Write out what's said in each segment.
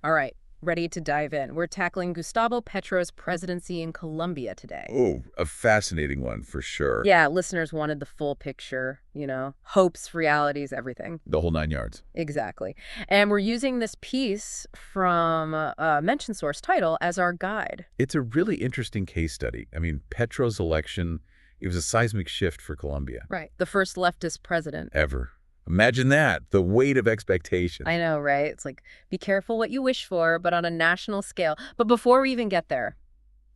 All right, ready to dive in. We're tackling Gustavo Petro's presidency in Colombia today. Oh, a fascinating one for sure. Yeah, listeners wanted the full picture, hopes, realities, everything. The whole nine yards. Exactly. And we're using this piece from Mention Source title as our guide. It's a really interesting case study. I mean, Petro's election, it was a seismic shift for Colombia. Right. The first leftist president. Ever. Imagine that, the weight of expectations. I know, right? It's like, be careful what you wish for, but on a national scale. But before we even get there,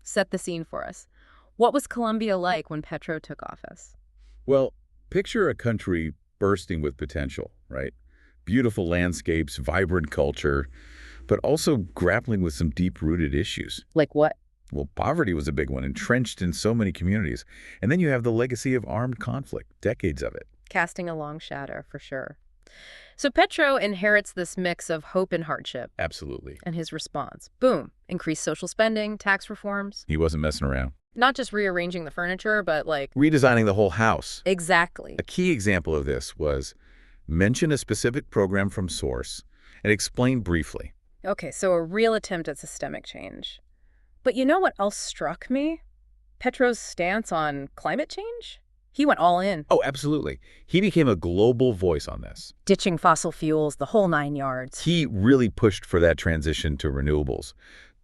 set the scene for us. What was Colombia like when Petro took office? Well, picture a country bursting with potential, right? Beautiful landscapes, vibrant culture, but also grappling with some deep-rooted issues. Like what? Well, poverty was a big one, entrenched in so many communities. And then you have the legacy of armed conflict, decades of it. Casting a long shadow, for sure. So Petro inherits this mix of hope and hardship. Absolutely. And his response, boom, increased social spending, tax reforms. He wasn't messing around. Not just rearranging the furniture, but like... Redesigning the whole house. Exactly. A key example of this was mention a specific program from source and explain briefly. Okay, so a real attempt at systemic change. But you know what else struck me? Petro's stance on climate change? He went all in. Oh, absolutely. He became a global voice on this. Ditching fossil fuels, the whole 9 yards. He really pushed for that transition to renewables.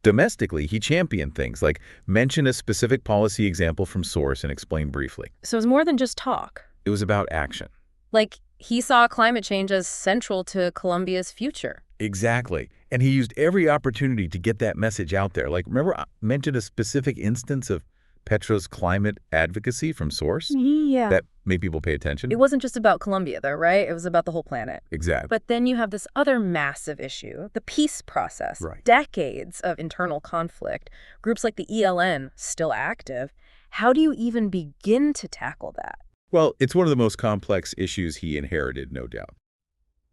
Domestically, he championed things like mention a specific policy example from source and explain briefly. So it was more than just talk. It was about action. Like, he saw climate change as central to Colombia's future. Exactly. And he used every opportunity to get that message out there. Like, remember, I mentioned a specific instance of Petro's climate advocacy from source? Yeah. That made people pay attention? It wasn't just about Colombia, though, right? It was about the whole planet. Exactly. But then you have this other massive issue, the peace process. Right. Decades of internal conflict. Groups like the ELN, still active. How do you even begin to tackle that? Well, it's one of the most complex issues he inherited, no doubt.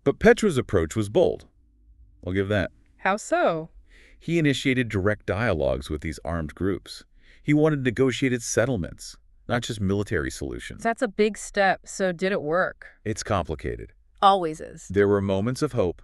But Petro's approach was bold. I'll give that. How so? He initiated direct dialogues with these armed groups. He wanted negotiated settlements, not just military solutions. That's a big step. So did it work? It's complicated. Always is. There were moments of hope,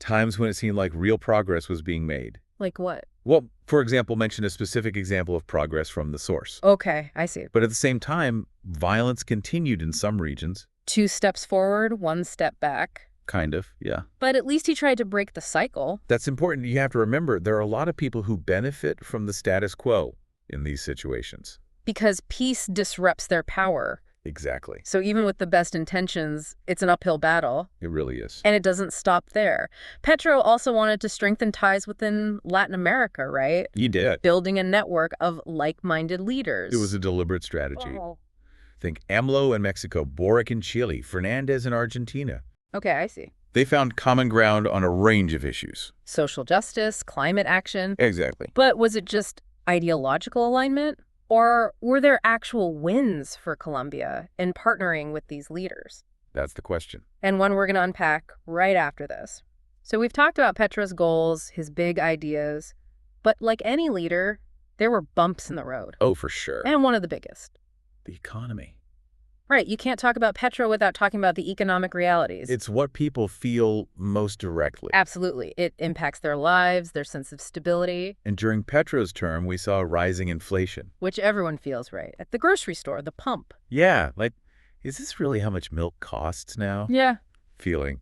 times when it seemed like real progress was being made. Like what? Well, for example, mention a specific example of progress from the source. Okay, I see. But at the same time, violence continued in some regions. 2 steps forward, 1 step back. Kind of, yeah. But at least he tried to break the cycle. That's important. You have to remember, there are a lot of people who benefit from the status quo in these situations. Because peace disrupts their power. Exactly. So even with the best intentions, it's an uphill battle. It really is. And it doesn't stop there. Petro also wanted to strengthen ties within Latin America, right? He did. Building a network of like-minded leaders. It was a deliberate strategy. Oh. Think AMLO in Mexico, Boric in Chile, Fernandez in Argentina. Okay, I see. They found common ground on a range of issues. Social justice, climate action. Exactly. But was it just ideological alignment? Or were there actual wins for Colombia in partnering with these leaders? That's the question. And one we're going to unpack right after this. So we've talked about Petro's goals, his big ideas, but like any leader, there were bumps in the road. Oh, for sure. And one of the biggest. The economy. Right, you can't talk about Petro without talking about the economic realities. It's what people feel most directly. Absolutely. It impacts their lives, their sense of stability. And during Petro's term, we saw rising inflation. Which everyone feels, right? At the grocery store, the pump. Yeah, like, is this really how much milk costs now? Yeah. Feeling.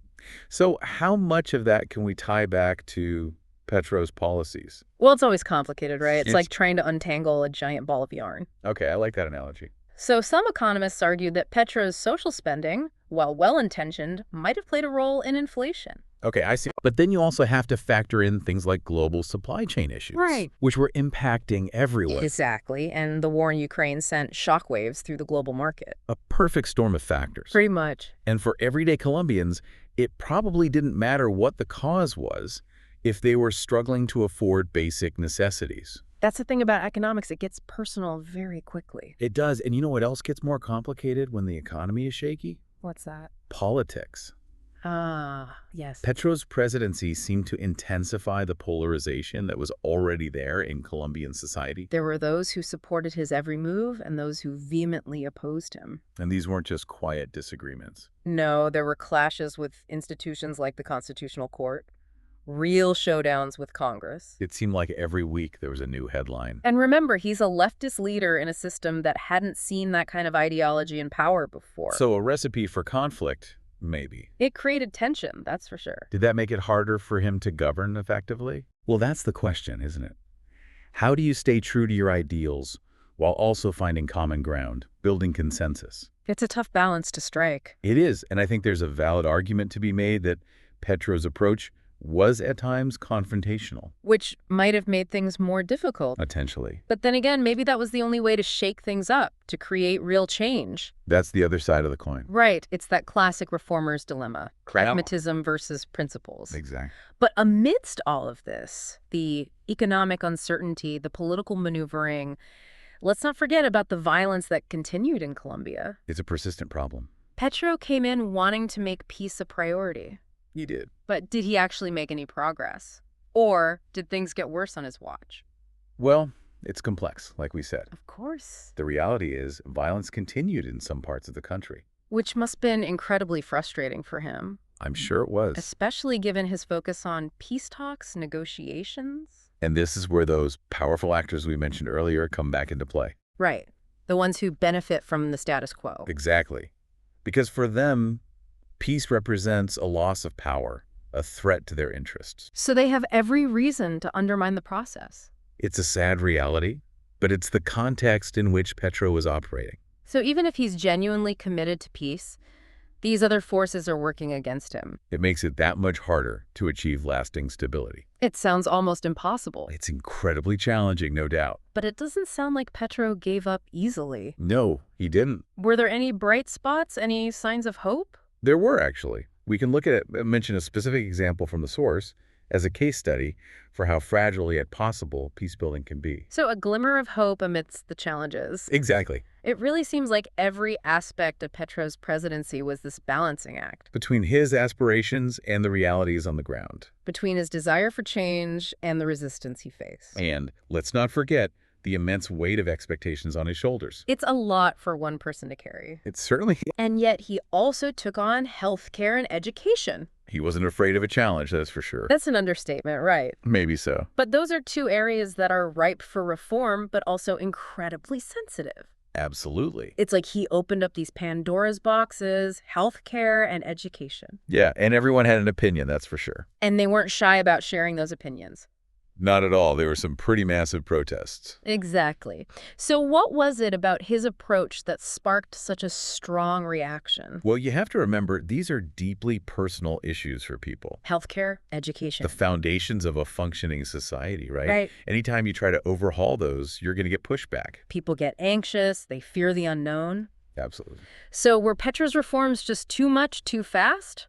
So how much of that can we tie back to Petro's policies? Well, it's always complicated, right? It's It's- like trying to untangle a giant ball of yarn. Okay, I like that analogy. So some economists argue that Petro's social spending, while well-intentioned, might have played a role in inflation. Okay, I see. But then you also have to factor in things like global supply chain issues. Right. Which were impacting everyone. Exactly, and the war in Ukraine sent shockwaves through the global market. A perfect storm of factors. Pretty much. And for everyday Colombians, it probably didn't matter what the cause was if they were struggling to afford basic necessities. That's the thing about economics. It gets personal very quickly. It does. And you know what else gets more complicated when the economy is shaky? What's that? Politics. Ah, yes. Petro's presidency seemed to intensify the polarization that was already there in Colombian society. There were those who supported his every move and those who vehemently opposed him. And these weren't just quiet disagreements. No, there were clashes with institutions like the Constitutional Court. real showdowns with Congress. It seemed like every week there was a new headline. And remember, he's a leftist leader in a system that hadn't seen that kind of ideology and power before. So a recipe for conflict, maybe. It created tension, that's for sure. Did that make it harder for him to govern effectively? Well, that's the question, isn't it? How do you stay true to your ideals while also finding common ground, building consensus? It's a tough balance to strike. It is, and I think there's a valid argument to be made that Petro's approach was at times confrontational. Which might have made things more difficult. Potentially. But then again, maybe that was the only way to shake things up, to create real change. That's the other side of the coin. Right. It's that classic reformer's dilemma. Pragmatism versus principles. Exactly. But amidst all of this, the economic uncertainty, the political maneuvering, let's not forget about the violence that continued in Colombia. It's a persistent problem. Petro came in wanting to make peace a priority. He did. But did he actually make any progress? Or did things get worse on his watch? Well, it's complex, like we said. Of course. The reality is violence continued in some parts of the country. Which must have been incredibly frustrating for him. I'm sure it was. Especially given his focus on peace talks, negotiations. And this is where those powerful actors we mentioned earlier come back into play. Right. The ones who benefit from the status quo. Exactly. Because for them, peace represents a loss of power, a threat to their interests. So they have every reason to undermine the process. It's a sad reality, but it's the context in which Petro was operating. So even if he's genuinely committed to peace, these other forces are working against him. It makes it that much harder to achieve lasting stability. It sounds almost impossible. It's incredibly challenging, no doubt. But it doesn't sound like Petro gave up easily. No, he didn't. Were there any bright spots, any signs of hope? There were, actually. We can look at it, mention a specific example from the source as a case study for how fragile yet possible peace-building can be. So a glimmer of hope amidst the challenges. Exactly. It really seems like every aspect of Petro's presidency was this balancing act. Between his aspirations and the realities on the ground. Between his desire for change and the resistance he faced. And let's not forget the immense weight of expectations on his shoulders. It's a lot for one person to carry. It certainly And yet he also took on healthcare and education. He wasn't afraid of a challenge, that's for sure. That's an understatement, right? Maybe so. But those are two areas that are ripe for reform, but also incredibly sensitive. Absolutely. It's like he opened up these Pandora's boxes, healthcare and education. Yeah, and everyone had an opinion, that's for sure. And they weren't shy about sharing those opinions. Not at all. There were some pretty massive protests. Exactly. So what was it about his approach that sparked such a strong reaction? Well, you have to remember, these are deeply personal issues for people. Healthcare, education. The foundations of a functioning society, right? Right. Anytime you try to overhaul those, you're going to get pushback. People get anxious, they fear the unknown. Absolutely. So were Petro's reforms just too much, too fast?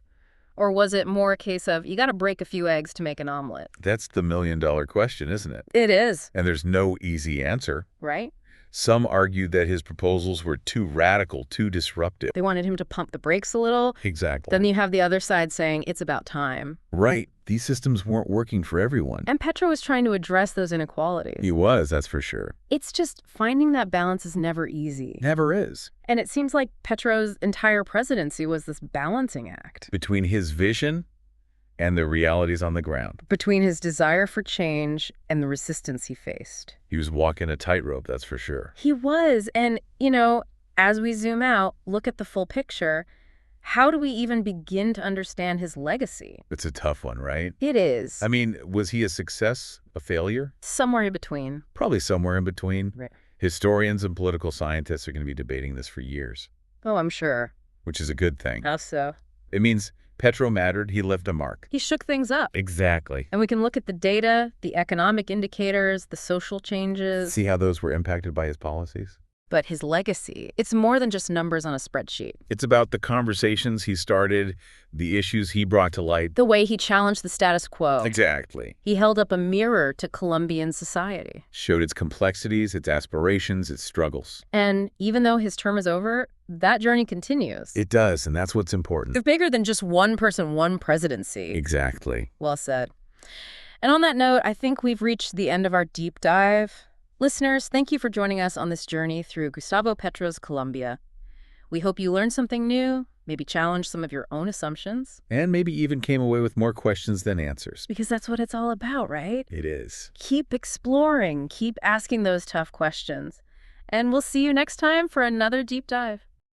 Or was it more a case of, you got to break a few eggs to make an omelet? That's the million-dollar question, isn't it? It is. And there's no easy answer. Right? Some argued that his proposals were too radical, too disruptive. They wanted him to pump the brakes a little. Exactly. Then you have the other side saying, it's about time. Right. These systems weren't working for everyone. And Petro was trying to address those inequalities. He was, that's for sure. It's just finding that balance is never easy. Never is. And it seems like Petro's entire presidency was this balancing act. Between his vision and the realities on the ground. Between his desire for change and the resistance he faced. He was walking a tightrope, that's for sure. He was. And, as we zoom out, look at the full picture, how do we even begin to understand his legacy? It's a tough one, right? It is. I mean, was he a success, a failure? Somewhere in between. Probably somewhere in between. Right. Historians and political scientists are going to be debating this for years. Oh, I'm sure. Which is a good thing. How so? It means Petro mattered, he left a mark. He shook things up. Exactly. And we can look at the data, the economic indicators, the social changes. See how those were impacted by his policies? But his legacy, it's more than just numbers on a spreadsheet. It's about the conversations he started, the issues he brought to light. The way he challenged the status quo. Exactly. He held up a mirror to Colombian society. Showed its complexities, its aspirations, its struggles. And even though his term is over, that journey continues. It does, and that's what's important. It's bigger than just one person, one presidency. Exactly. Well said. And on that note, I think we've reached the end of our deep dive. Listeners, thank you for joining us on this journey through Gustavo Petro's Colombia. We hope you learned something new, Maybe challenge some of your own assumptions. And maybe even came away with more questions than answers. Because that's what it's all about, right? It is. Keep exploring, keep asking those tough questions. And we'll see you next time for another deep dive.